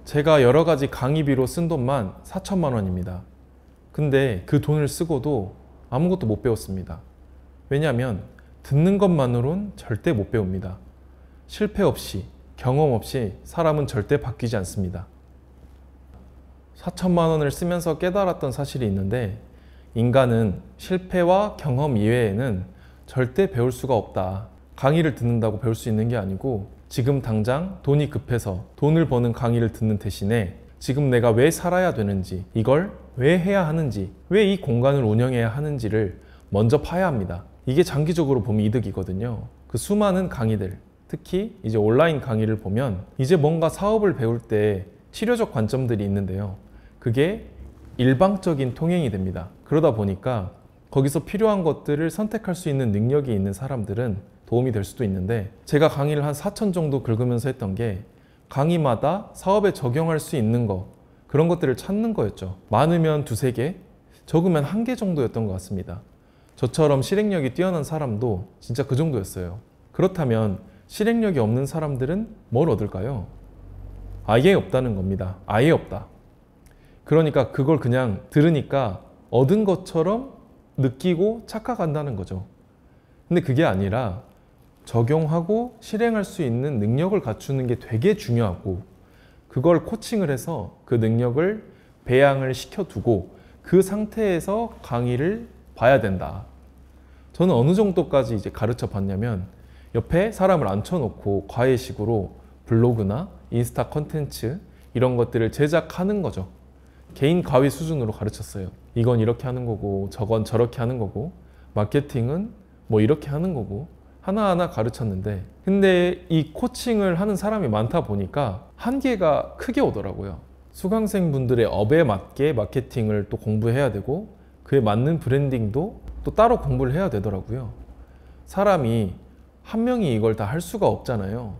제가 여러 가지 강의비로 쓴 돈만 4천만 원입니다. 근데 그 돈을 쓰고도 아무것도 못 배웠습니다. 왜냐하면 듣는 것만으론 절대 못 배웁니다. 실패 없이, 경험 없이 사람은 절대 바뀌지 않습니다. 4천만 원을 쓰면서 깨달았던 사실이 있는데, 인간은 실패와 경험 이외에는 절대 배울 수가 없다. 강의를 듣는다고 배울 수 있는 게 아니고, 지금 당장 돈이 급해서 돈을 버는 강의를 듣는 대신에 지금 내가 왜 살아야 되는지, 이걸 왜 해야 하는지, 왜 이 공간을 운영해야 하는지를 먼저 파야 합니다. 이게 장기적으로 보면 이득이거든요. 그 수많은 강의들, 특히 이제 온라인 강의를 보면 이제 뭔가 사업을 배울 때 치료적 관점들이 있는데요. 그게 일방적인 통행이 됩니다. 그러다 보니까 거기서 필요한 것들을 선택할 수 있는 능력이 있는 사람들은 도움이 될 수도 있는데, 제가 강의를 한 4천 정도 긁으면서 했던 게 강의마다 사업에 적용할 수 있는 거, 그런 것들을 찾는 거였죠. 많으면 2~3개, 적으면 1개 정도였던 것 같습니다. 저처럼 실행력이 뛰어난 사람도 진짜 그 정도였어요. 그렇다면 실행력이 없는 사람들은 뭘 얻을까요? 아예 없다는 겁니다. 아예 없다. 그러니까 그걸 그냥 들으니까 얻은 것처럼 느끼고 착각한다는 거죠. 근데 그게 아니라 적용하고 실행할 수 있는 능력을 갖추는 게 되게 중요하고, 그걸 코칭을 해서 그 능력을 배양을 시켜두고 그 상태에서 강의를 봐야 된다. 저는 어느 정도까지 이제 가르쳐 봤냐면, 옆에 사람을 앉혀놓고 과외식으로 블로그나 인스타 컨텐츠 이런 것들을 제작하는 거죠. 개인 과외 수준으로 가르쳤어요. 이건 이렇게 하는 거고, 저건 저렇게 하는 거고, 마케팅은 뭐 이렇게 하는 거고, 하나하나 가르쳤는데, 근데 이 코칭을 하는 사람이 많다 보니까 한계가 크게 오더라고요. 수강생분들의 업에 맞게 마케팅을 또 공부해야 되고, 그에 맞는 브랜딩도 또 따로 공부를 해야 되더라고요. 사람이 한 명이 이걸 다 할 수가 없잖아요.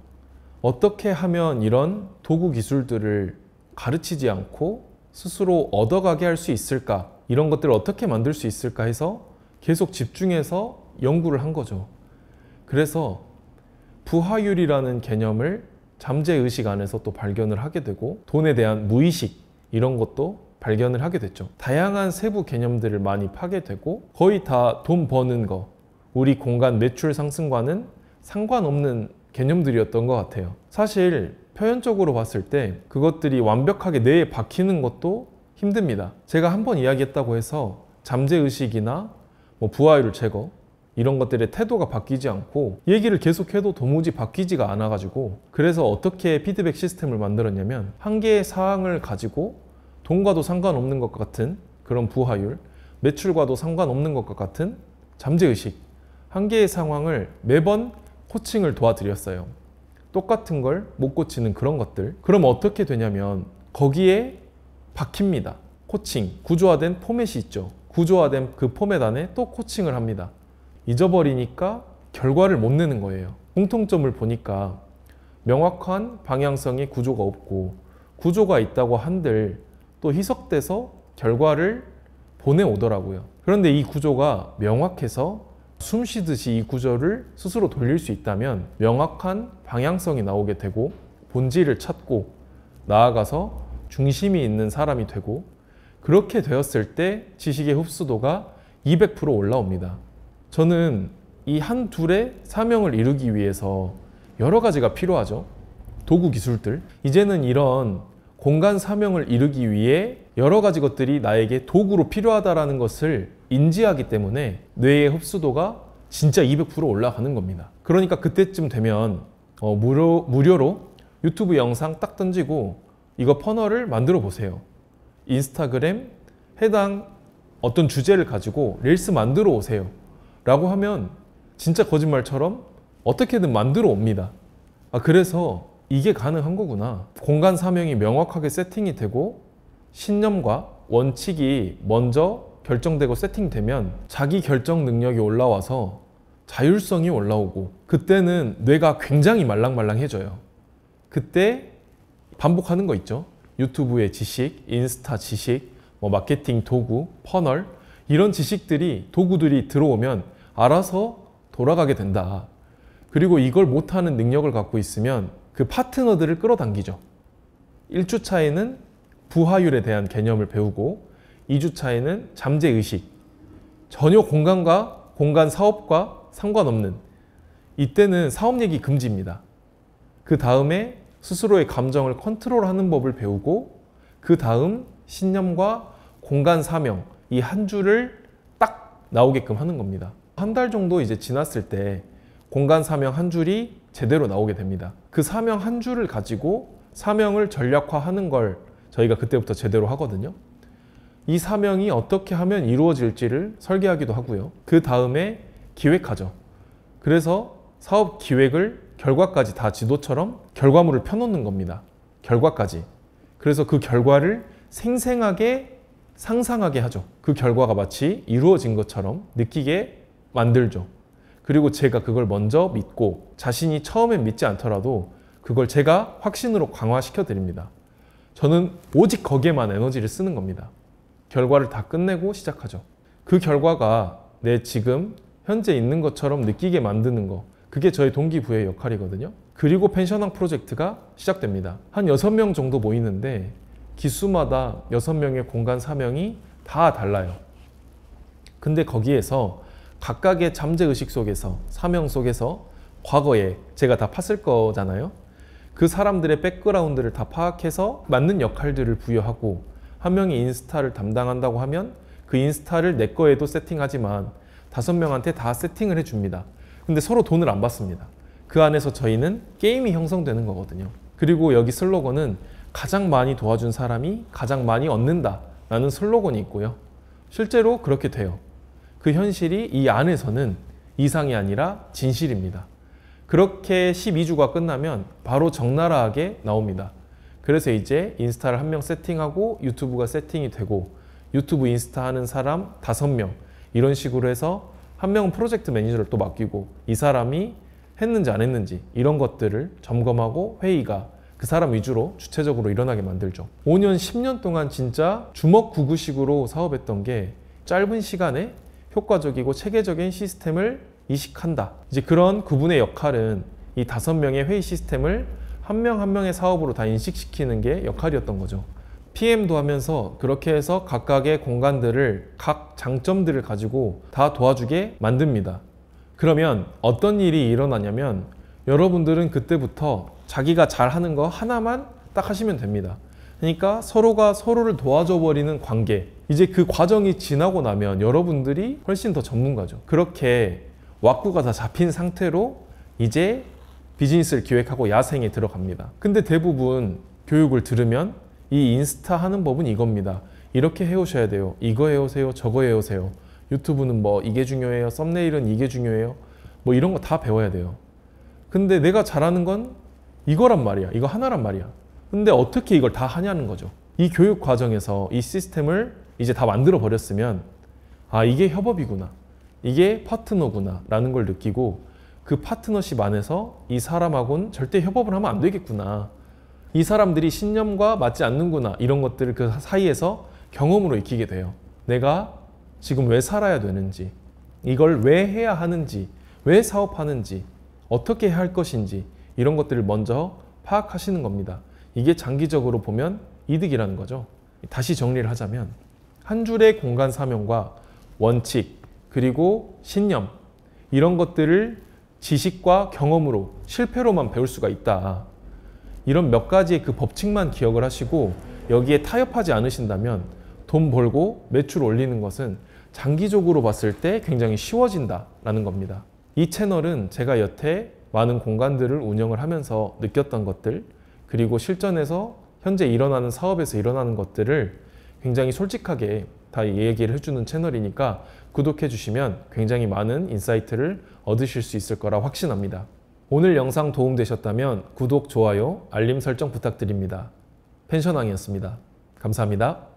어떻게 하면 이런 도구 기술들을 가르치지 않고 스스로 얻어가게 할 수 있을까? 이런 것들을 어떻게 만들 수 있을까 해서 계속 집중해서 연구를 한 거죠. 그래서 부하율이라는 개념을 잠재의식 안에서 또 발견을 하게 되고, 돈에 대한 무의식 이런 것도 발견을 하게 됐죠. 다양한 세부 개념들을 많이 파게 되고, 거의 다 돈 버는 거, 우리 공간 매출 상승과는 상관없는 개념들이었던 것 같아요. 사실 표현적으로 봤을 때 그것들이 완벽하게 뇌에 박히는 것도 힘듭니다. 제가 한번 이야기했다고 해서 잠재의식이나 뭐 부하율 제거 이런 것들의 태도가 바뀌지 않고 얘기를 계속해도 도무지 바뀌지가 않아가지고, 그래서 어떻게 피드백 시스템을 만들었냐면, 한 개의 사항을 가지고 돈과도 상관없는 것 같은 그런 부하율, 매출과도 상관없는 것 같은 잠재의식, 한 개의 상황을 매번 코칭을 도와드렸어요. 똑같은 걸 못 고치는 그런 것들. 그럼 어떻게 되냐면 거기에 박힙니다. 코칭, 구조화된 포맷이 있죠. 구조화된 그 포맷 안에 또 코칭을 합니다. 잊어버리니까 결과를 못 내는 거예요. 공통점을 보니까 명확한 방향성의 구조가 없고, 구조가 있다고 한들 또 희석돼서 결과를 보내오더라고요. 그런데 이 구조가 명확해서 숨 쉬듯이 이 구조를 스스로 돌릴 수 있다면 명확한 방향성이 나오게 되고, 본질을 찾고 나아가서 중심이 있는 사람이 되고, 그렇게 되었을 때 지식의 흡수도가 200% 올라옵니다. 저는 이 한 둘의 사명을 이루기 위해서 여러 가지가 필요하죠. 도구 기술들. 이제는 이런 공간 사명을 이루기 위해 여러 가지 것들이 나에게 도구로 필요하다는 것을 인지하기 때문에 뇌의 흡수도가 진짜 200% 올라가는 겁니다. 그러니까 그때쯤 되면 무료로 유튜브 영상 딱 던지고 이거 퍼널을 만들어 보세요. 인스타그램 해당 어떤 주제를 가지고 릴스 만들어 오세요 라고 하면 진짜 거짓말처럼 어떻게든 만들어 옵니다. 그래서 이게 가능한 거구나. 공간 사명이 명확하게 세팅이 되고 신념과 원칙이 먼저 결정되고 세팅되면 자기 결정 능력이 올라와서 자율성이 올라오고, 그때는 뇌가 굉장히 말랑말랑해져요. 그때 반복하는 거 있죠. 유튜브의 지식, 인스타 지식, 뭐 마케팅 도구, 퍼널, 이런 지식들이, 도구들이 들어오면 알아서 돌아가게 된다. 그리고 이걸 못하는 능력을 갖고 있으면 그 파트너들을 끌어당기죠. 1주차에는 부하율에 대한 개념을 배우고 2주차에는 잠재의식, 전혀 공간과 공간 사업과 상관없는, 이때는 사업 얘기 금지입니다. 그 다음에 스스로의 감정을 컨트롤하는 법을 배우고 그 다음 신념과 공간 사명, 이 한 줄을 딱 나오게끔 하는 겁니다. 한 달 정도 이제 지났을 때 공간 사명 한 줄이 제대로 나오게 됩니다. 그 사명 한 줄을 가지고 사명을 전략화하는 걸 저희가 그때부터 제대로 하거든요. 이 사명이 어떻게 하면 이루어질지를 설계하기도 하고요. 그 다음에 기획하죠. 그래서 사업 기획을 결과까지 다 지도처럼 결과물을 펴놓는 겁니다. 결과까지. 그래서 그 결과를 생생하게 상상하게 하죠. 그 결과가 마치 이루어진 것처럼 느끼게 만들죠. 그리고 제가 그걸 먼저 믿고 자신이 처음엔 믿지 않더라도 그걸 제가 확신으로 강화시켜 드립니다. 저는 오직 거기에만 에너지를 쓰는 겁니다. 결과를 다 끝내고 시작하죠. 그 결과가 내 지금 현재 있는 것처럼 느끼게 만드는 거, 그게 저의 동기부여의 역할이거든요. 그리고 펜션왕 프로젝트가 시작됩니다. 한 6명 정도 모이는데 기수마다 6명의 공간 사명이 다 달라요. 근데 거기에서 각각의 잠재의식 속에서, 사명 속에서 과거에 제가 다 팠을 거잖아요. 그 사람들의 백그라운드를 다 파악해서 맞는 역할들을 부여하고, 한 명이 인스타를 담당한다고 하면 그 인스타를 내 거에도 세팅하지만 5명한테 다 세팅을 해줍니다. 근데 서로 돈을 안 받습니다. 그 안에서 저희는 게임이 형성되는 거거든요. 그리고 여기 슬로건은 가장 많이 도와준 사람이 가장 많이 얻는다 라는 슬로건이 있고요. 실제로 그렇게 돼요. 그 현실이 이 안에서는 이상이 아니라 진실입니다. 그렇게 12주가 끝나면 바로 적나라하게 나옵니다. 그래서 이제 인스타를 한 명 세팅하고 유튜브가 세팅이 되고, 유튜브 인스타 하는 사람 5명, 이런 식으로 해서 한 명은 프로젝트 매니저를 또 맡기고 이 사람이 했는지 안 했는지 이런 것들을 점검하고 회의가 그 사람 위주로 주체적으로 일어나게 만들죠. 5년, 10년 동안 진짜 주먹구구식으로 사업했던 게 짧은 시간에 효과적이고 체계적인 시스템을 이식한다. 이제 그런 구분의 역할은 이 5명의 회의 시스템을 한 명 한 명의 사업으로 다 인식시키는 게 역할이었던 거죠. PM도 하면서 그렇게 해서 각각의 공간들을, 각 장점들을 가지고 다 도와주게 만듭니다. 그러면 어떤 일이 일어나냐면 여러분들은 그때부터 자기가 잘하는 거 하나만 딱 하시면 됩니다. 그러니까 서로가 서로를 도와줘 버리는 관계, 이제 그 과정이 지나고 나면 여러분들이 훨씬 더 전문가죠. 그렇게 왁구가 다 잡힌 상태로 이제 비즈니스를 기획하고 야생에 들어갑니다. 근데 대부분 교육을 들으면 이 인스타 하는 법은 이겁니다. 이렇게 해오셔야 돼요. 이거 해오세요. 저거 해오세요. 유튜브는 뭐 이게 중요해요. 썸네일은 이게 중요해요. 뭐 이런 거 다 배워야 돼요. 근데 내가 잘하는 건 이거란 말이야. 이거 하나란 말이야. 근데 어떻게 이걸 다 하냐는 거죠. 이 교육 과정에서 이 시스템을 이제 다 만들어 버렸으면, 아, 이게 협업이구나, 이게 파트너구나 라는 걸 느끼고, 그 파트너십 안에서 이 사람하고는 절대 협업을 하면 안 되겠구나, 이 사람들이 신념과 맞지 않는구나, 이런 것들을 그 사이에서 경험으로 익히게 돼요. 내가 지금 왜 살아야 되는지, 이걸 왜 해야 하는지, 왜 사업하는지, 어떻게 해야 할 것인지, 이런 것들을 먼저 파악하시는 겁니다. 이게 장기적으로 보면 이득이라는 거죠. 다시 정리를 하자면 한 줄의 공간 사명과 원칙, 그리고 신념, 이런 것들을 지식과 경험으로, 실패로만 배울 수가 있다. 이런 몇 가지의 그 법칙만 기억을 하시고 여기에 타협하지 않으신다면 돈 벌고 매출 올리는 것은 장기적으로 봤을 때 굉장히 쉬워진다라는 겁니다. 이 채널은 제가 여태 많은 공간들을 운영을 하면서 느꼈던 것들, 그리고 실전에서 현재 일어나는 사업에서 일어나는 것들을 굉장히 솔직하게 다 얘기를 해주는 채널이니까 구독해 주시면 굉장히 많은 인사이트를 얻으실 수 있을 거라 확신합니다. 오늘 영상 도움되셨다면 구독, 좋아요, 알림 설정 부탁드립니다. 펜션왕이었습니다. 감사합니다.